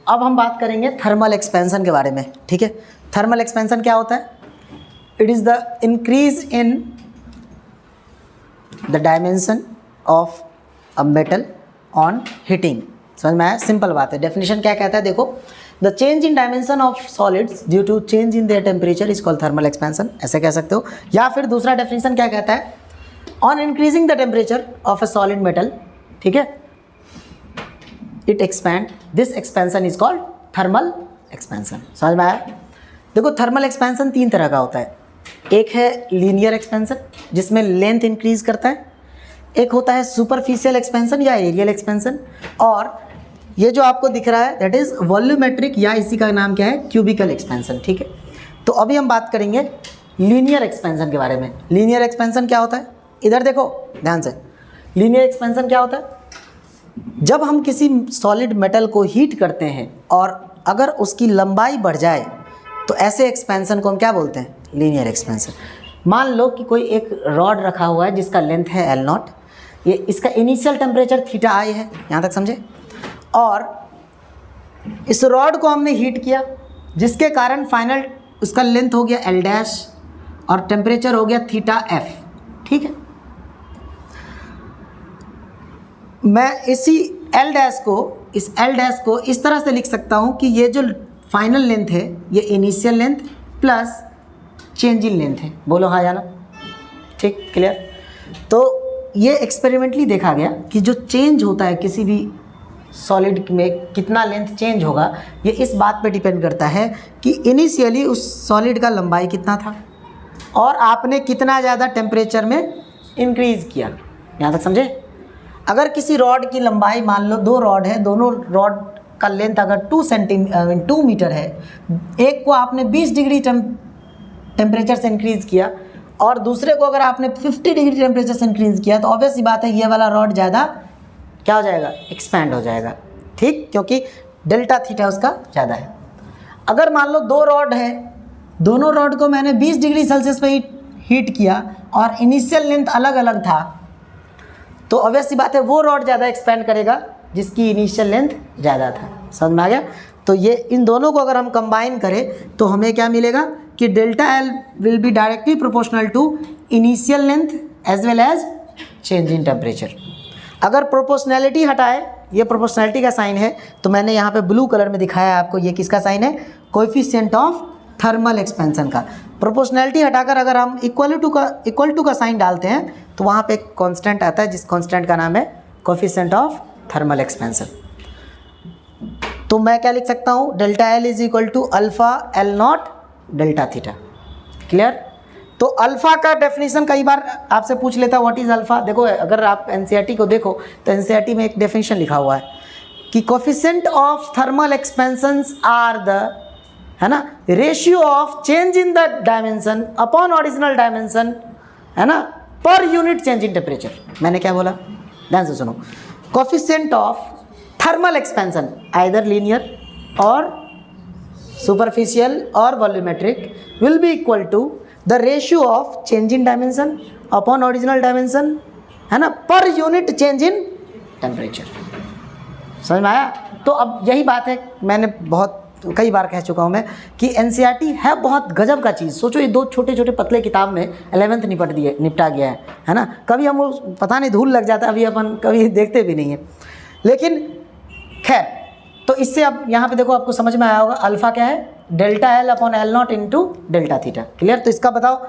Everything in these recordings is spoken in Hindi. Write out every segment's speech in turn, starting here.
अब हम बात करेंगे थर्मल एक्सपेंशन के बारे में, ठीक है। थर्मल एक्सपेंशन क्या होता है? It is the increase in the dimension of a metal on heating. समझ में आया? सिंपल बात है। डेफिनेशन क्या कहता है देखो, the change in dimension of solids due to change in their temperature is called thermal expansion, ऐसे कह सकते हो। या फिर दूसरा डेफिनेशन क्या कहता है, on increasing the temperature of a solid metal, ठीक है, it expand, this expansion is called thermal expansion. समझ में आया? देखो थर्मल एक्सपेंशन तीन तरह का होता है। एक है लीनियर एक्सपेंशन जिसमें लेंथ इंक्रीज करता है, एक होता है सुपरफिशियल एक्सपेंशन या एरियल एक्सपेंशन, और ये जो आपको दिख रहा है दैट इज वॉल्यूमेट्रिक या इसी का नाम क्या है, क्यूबिकल एक्सपेंशन, ठीक है। तो अभी हम बात करेंगे लीनियर एक्सपेंशन के बारे में। लीनियर एक्सपेंशन क्या होता है, इधर देखो ध्यान से। लीनियर एक्सपेंशन क्या होता है, जब हम किसी सॉलिड मेटल को हीट करते हैं और अगर उसकी लंबाई बढ़ जाए तो ऐसे एक्सपेंशन को हम क्या बोलते हैं, लीनियर एक्सपेंशन। मान लो कि कोई एक रॉड रखा हुआ है जिसका लेंथ है L0, ये इसका इनिशियल टेम्परेचर थीटा आई है, यहाँ तक समझे, और इस रॉड को हमने हीट किया जिसके कारण फाइनल उसका लेंथ हो गया L डैश और टेम्परेचर हो गया थीटा F, ठीक है। मैं इसी L डैश को इस तरह से लिख सकता हूँ कि ये जो फाइनल लेंथ है ये initial length plus change in length है। बोलो हाँ या ना? ठीक, क्लियर। तो ये एक्सपेरिमेंटली देखा गया कि जो चेंज होता है किसी भी सॉलिड में, कितना लेंथ चेंज होगा, ये इस बात पे डिपेंड करता है कि इनिशियली उस सॉलिड का लंबाई कितना था और आपने कितना ज़्यादा टेम्परेचर में इंक्रीज़ किया। यहाँ तक समझे? अगर किसी रॉड की लंबाई, मान लो दो रॉड है, दोनों रॉड का लेंथ अगर 2 मीटर है, एक को आपने 20 डिग्री टेम्परेचर से इंक्रीज़ किया और दूसरे को अगर आपने 50 डिग्री टेम्परेचर से इंक्रीज़ किया, तो ऑब्वियस सी बात है ये वाला रॉड ज़्यादा क्या हो जाएगा, एक्सपैंड हो जाएगा, ठीक, क्योंकि डेल्टा थीटा उसका ज़्यादा है। अगर मान लो दो रॉड है, दोनों रॉड को मैंने 20 डिग्री सेल्सियस पे हीट किया और इनिशियल लेंथ अलग अलग था, तो ऑब्वियस सी बात है वो रॉड ज़्यादा एक्सपैंड करेगा जिसकी इनिशियल लेंथ ज़्यादा था। समझ में आ गया? तो ये इन दोनों को अगर हम कंबाइन करें तो हमें क्या मिलेगा कि delta L will be directly proportional to initial length as well as change in temperature. अगर प्रोपोर्शनैलिटी हटाए, ये प्रोपोर्शनैलिटी का साइन है, तो मैंने यहाँ पे ब्लू कलर में दिखाया है आपको, ये किसका साइन है, कोएफिशिएंट ऑफ थर्मल एक्सपेंशन का। प्रोपोर्शनैलिटी हटाकर अगर हम इक्वल टू का साइन डालते हैं तो वहाँ पे एक कांस्टेंट आता है जिस कांस्टेंट का नाम है कोएफिशिएंट ऑफ थर्मल एक्सपेंशन। तो मैं क्या लिख सकता हूँ, delta L is equal to alpha L0 delta theta. Clear? तो अल्फ़ा का डेफिनेशन कई बार आपसे पूछ लेता है व्हाट इज़ अल्फ़ा। देखो अगर आप NCERT को देखो तो NCERT में एक डेफिनेशन लिखा हुआ है कि coefficient of thermal expansions are the, है ना, ratio of change in the dimension upon original dimension, है ना, per unit change in temperature. मैंने क्या बोला, ध्यान से सुनो। Coefficient of thermal expansion either linear और सुपरफिशियल और volumetric will be equal to the ratio of change in dimension upon original dimension, है ना, per unit change in temperature. समझ में आया? तो अब यही बात है, मैंने बहुत कई बार कह चुका हूँ मैं कि NCERT है बहुत गजब का चीज़। सोचो ये दो छोटे छोटे पतले किताब में 11th निपटा गया है ना। कभी हम पता नहीं धूल लग जाता है, अभी अपन कभी देखते भी नहीं है, लेकिन खैर। तो इससे अब यहाँ पे देखो आपको समझ में आया होगा अल्फ़ा क्या है, delta L upon L0 into delta theta. Clear? तो इसका बताओ,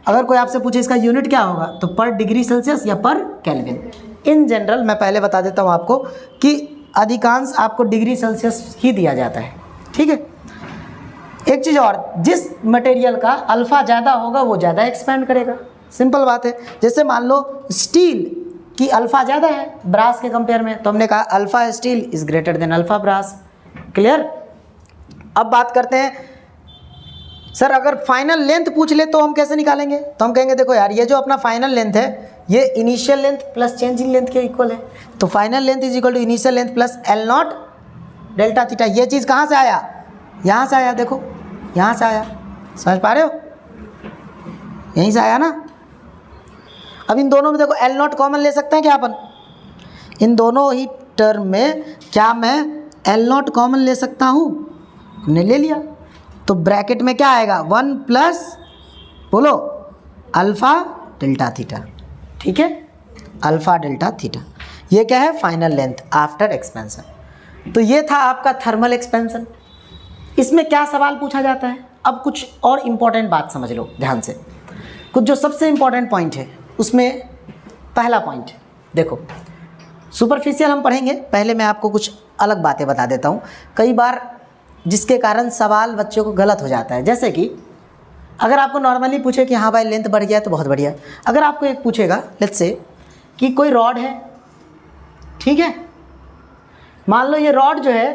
अगर कोई आपसे पूछे इसका यूनिट क्या होगा तो पर डिग्री सेल्सियस या पर केल्विन। इन जनरल मैं पहले बता देता हूँ आपको कि अधिकांश आपको डिग्री सेल्सियस ही दिया जाता है, ठीक है। एक चीज़ और, जिस मटेरियल का अल्फ़ा ज़्यादा होगा वो ज़्यादा एक्सपैंड करेगा, सिंपल बात है। जैसे मान लो स्टील की अल्फ़ा ज़्यादा है ब्रास के कंपेयर में, तो हमने कहा alpha steel is greater than alpha brass. Clear? अब बात करते हैं, सर अगर फाइनल लेंथ पूछ ले तो हम कैसे निकालेंगे? तो हम कहेंगे देखो यार, ये जो अपना फाइनल लेंथ है ये initial length plus change in length के इक्वल है। तो final length is equal to initial length plus L0 delta theta. ये चीज़ कहाँ से आया? यहाँ से आया, देखो यहाँ से आया। समझ पा रहे हो? यहीं से आया ना। अब इन दोनों में देखो L0 कॉमन ले सकते हैं क्या अपन? इन दोनों ही टर्म में क्या मैं एल नॉट कॉमन ले सकता हूँ, हमने ले लिया, तो ब्रैकेट में क्या आएगा 1 प्लस बोलो अल्फ़ा डेल्टा थीटा, ठीक है, अल्फ़ा डेल्टा थीटा। ये क्या है, फाइनल लेंथ आफ्टर एक्सपेंशन। तो ये था आपका थर्मल एक्सपेंशन। इसमें क्या सवाल पूछा जाता है, अब कुछ और इम्पॉर्टेंट बात समझ लो ध्यान से, कुछ जो सबसे इम्पॉर्टेंट पॉइंट है उसमें पहला पॉइंट देखो, सुपरफिशियल हम पढ़ेंगे, पहले मैं आपको कुछ अलग बातें बता देता हूँ कई बार जिसके कारण सवाल बच्चों को गलत हो जाता है। जैसे कि अगर आपको नॉर्मली पूछे कि हाँ भाई लेंथ बढ़ गया तो बहुत बढ़िया, अगर आपको एक पूछेगा लेट्स से कि कोई रॉड है, ठीक है, मान लो ये रॉड जो है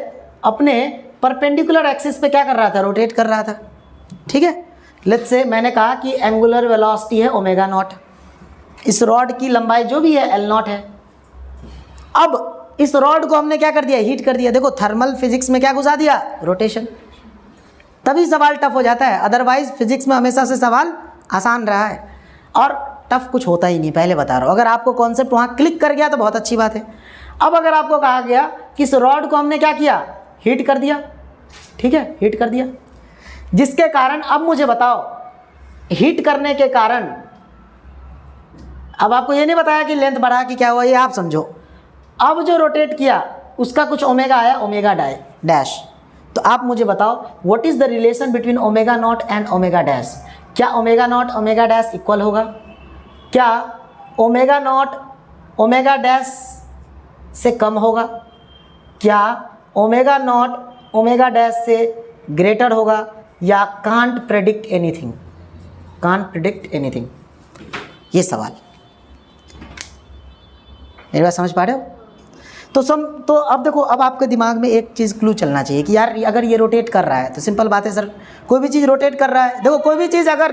अपने परपेंडिकुलर एक्सिस पे क्या कर रहा था, रोटेट कर रहा था, ठीक है। लेट्स से मैंने कहा कि एंगुलर वेलोसिटी है ओमेगा नॉट, इस रॉड की लंबाई जो भी है एल नॉट है। अब इस रॉड को हमने क्या कर दिया, हीट कर दिया। देखो थर्मल फिजिक्स में क्या घुसा दिया, रोटेशन, तभी सवाल टफ हो जाता है, अदरवाइज फिजिक्स में हमेशा से सवाल आसान रहा है और टफ कुछ होता ही नहीं, पहले बता रहा हूँ। अगर आपको कॉन्सेप्ट वहाँ क्लिक कर गया तो बहुत अच्छी बात है। अब अगर आपको कहा गया कि इस रॉड को हमने क्या किया, हीट कर दिया, ठीक है, हीट कर दिया, जिसके कारण अब मुझे बताओ हीट करने के कारण, अब आपको ये नहीं बताया कि लेंथ बढ़ा कि क्या हुआ, ये आप समझो। अब जो रोटेट किया उसका कुछ ओमेगा आया, ओमेगा डैश। तो आप मुझे बताओ what is the relation between omega naught and omega dash. क्या omega naught omega dash equal होगा, क्या ओमेगा नॉट ओमेगा डैश से कम होगा, क्या ओमेगा नॉट ओमेगा डैश से ग्रेटर होगा, या can't predict anything, can't predict anything. ये सवाल मेरी बात समझ पा रहे हो। तो अब देखो, अब आपके दिमाग में एक चीज़ क्लू चलना चाहिए कि यार अगर ये रोटेट कर रहा है तो सिंपल बात है सर, कोई भी चीज़ रोटेट कर रहा है, देखो कोई भी चीज़ अगर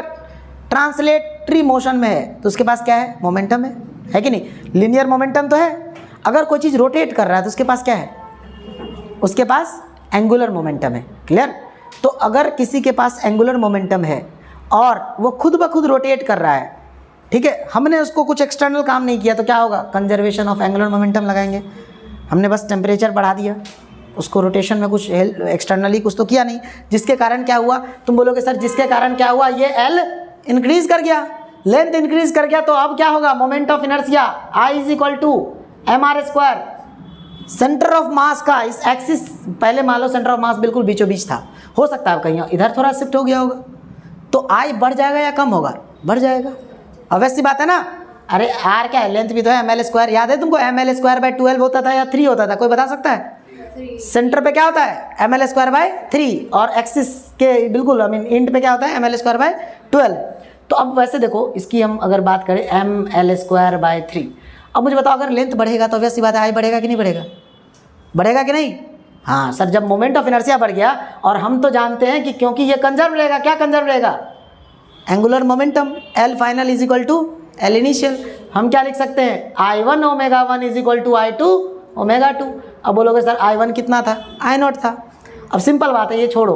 ट्रांसलेटरी मोशन में है तो उसके पास क्या है, मोमेंटम है कि नहीं, लीनियर मोमेंटम तो है। अगर कोई चीज़ रोटेट कर रहा है तो उसके पास क्या है, उसके पास एंगुलर मोमेंटम है, क्लियर। तो अगर किसी के पास एंगुलर मोमेंटम है और वो खुद ब खुद रोटेट कर रहा है, ठीक है, हमने उसको कुछ एक्सटर्नल काम नहीं किया, तो क्या होगा, कंजर्वेशन ऑफ एंगुलर मोमेंटम लगाएंगे। हमने बस टेम्परेचर बढ़ा दिया, उसको रोटेशन में कुछ एक्सटर्नली कुछ तो किया नहीं, जिसके कारण क्या हुआ, तुम बोलोगे सर जिसके कारण क्या हुआ, ये एल इंक्रीज कर गया, लेंथ इंक्रीज कर गया, तो अब क्या होगा, moment of inertia I is equal to M R square. Centre of mass का इस एक्सिस, पहले मान लो सेंटर ऑफ मास बिल्कुल बीचों बीच था, हो सकता है कहीं इधर थोड़ा शिफ्ट हो गया होगा, तो आई बढ़ जाएगा या कम होगा, बढ़ जाएगा, अवश्य बात है ना। अरे आर क्या है, लेंथ भी तो है, एम एल स्क्वायर, याद है तुमको, एम एल स्क्वायर बाय 12 होता था या 3 होता था, कोई बता सकता है। सेंटर पे क्या होता है, एम एल स्क्वायर बाय 3, और एक्सिस के बिल्कुल एंड पे क्या होता है, एम एल स्क्वायर बाय 12। तो अब वैसे देखो इसकी हम अगर बात करें एम एल स्क्वायर बाय 3, अब मुझे बताओ अगर लेंथ बढ़ेगा तो वैसी बात है आई बढ़ेगा कि नहीं बढ़ेगा, बढ़ेगा कि नहीं। हाँ सर, जब मोमेंट ऑफ इनर्शिया बढ़ गया, और हम तो जानते हैं कि क्योंकि ये कंजर्व रहेगा, क्या कंजर्व रहेगा, angular momentum, L final is equal to L initial. हम क्या लिख सकते हैं, I1 omega 1 is equal to I2 omega 2। अब बोलोगे सर I1 कितना था, I नॉट था। अब सिंपल बात है, ये छोड़ो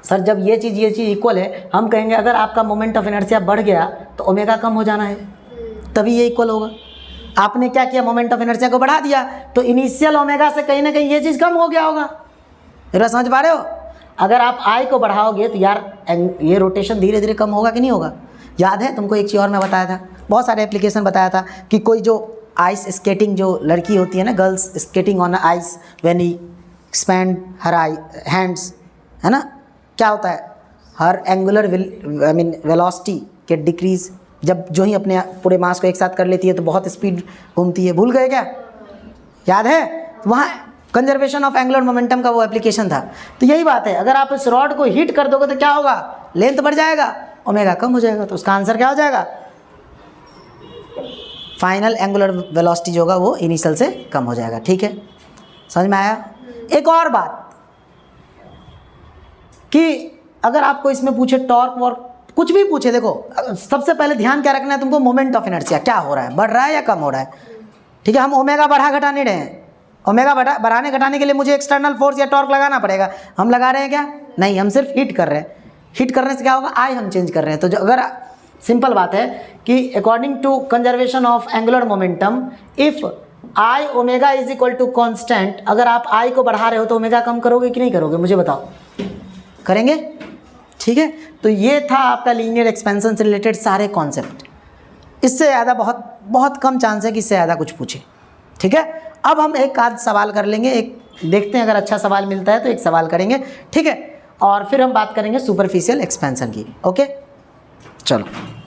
सर, जब ये चीज़ इक्वल है, हम कहेंगे अगर आपका मोमेंट ऑफ इनर्शिया बढ़ गया तो ओमेगा कम हो जाना है, तभी ये इक्वल होगा। आपने क्या किया, मोमेंट ऑफ इनर्शिया को बढ़ा दिया, तो इनिशियल ओमेगा से कहीं ना कहीं ये चीज़ कम हो गया होगा, मेरा समझ पा रहे हो। अगर आप आई को बढ़ाओगे तो यार ये रोटेशन धीरे धीरे कम होगा कि नहीं होगा। याद है तुमको एक चीज़ और मैं बताया था, बहुत सारे एप्लीकेशन बताया था कि कोई जो आइस स्केटिंग जो लड़की होती है ना, girls skating on ice when he expand her hands, है ना, क्या होता है, हर एंगुलर वेलोसिटी के डिक्रीज, जब जो ही अपने पूरे मास को एक साथ कर लेती है तो बहुत स्पीड घूमती है, भूल गए क्या, याद है, वहाँ कंजर्वेशन ऑफ एंगुलर मोमेंटम का वो एप्लीकेशन था। तो यही बात है, अगर आप इस रॉड को हीट कर दोगे तो क्या होगा, लेंथ बढ़ जाएगा, ओमेगा कम हो जाएगा, तो उसका आंसर क्या हो जाएगा, फाइनल एंगुलर वेलोसिटी जो होगा वो इनिशियल से कम हो जाएगा। ठीक है, समझ में आया। एक और बात कि अगर आपको इसमें पूछे टॉर्क वॉर्क कुछ भी पूछे, देखो सबसे पहले ध्यान क्या रखना है तुमको, मोमेंट ऑफ इनर्शिया क्या हो रहा है, बढ़ रहा है या कम हो रहा है। ठीक है, हम ओमेगा बढ़ा घटा नहीं रहे हैं, ओमेगा बढ़ाने घटाने के लिए मुझे एक्सटर्नल फोर्स या टॉर्क लगाना पड़ेगा, हम लगा रहे हैं क्या, नहीं, हम सिर्फ हीट कर रहे हैं। हीट करने से क्या होगा, आई हम चेंज कर रहे हैं। तो जो अगर सिंपल बात है कि according to conservation of angular momentum, if I omega is equal to constant, अगर आप आई को बढ़ा रहे हो तो ओमेगा कम करोगे कि नहीं करोगे, मुझे बताओ, करेंगे? ठीक है, तो ये था आपका लीनियर एक्सपेंशन से रिलेटेड सारे कॉन्सेप्ट। इससे ज़्यादा बहुत बहुत कम चांस है कि इससे ज़्यादा कुछ पूछे। ठीक है, अब हम एक आध सवाल कर लेंगे, एक देखते हैं अगर अच्छा सवाल मिलता है तो एक सवाल करेंगे। ठीक है, और फिर हम बात करेंगे सुपरफिशियल एक्सपेंशन की। ओके, चलो।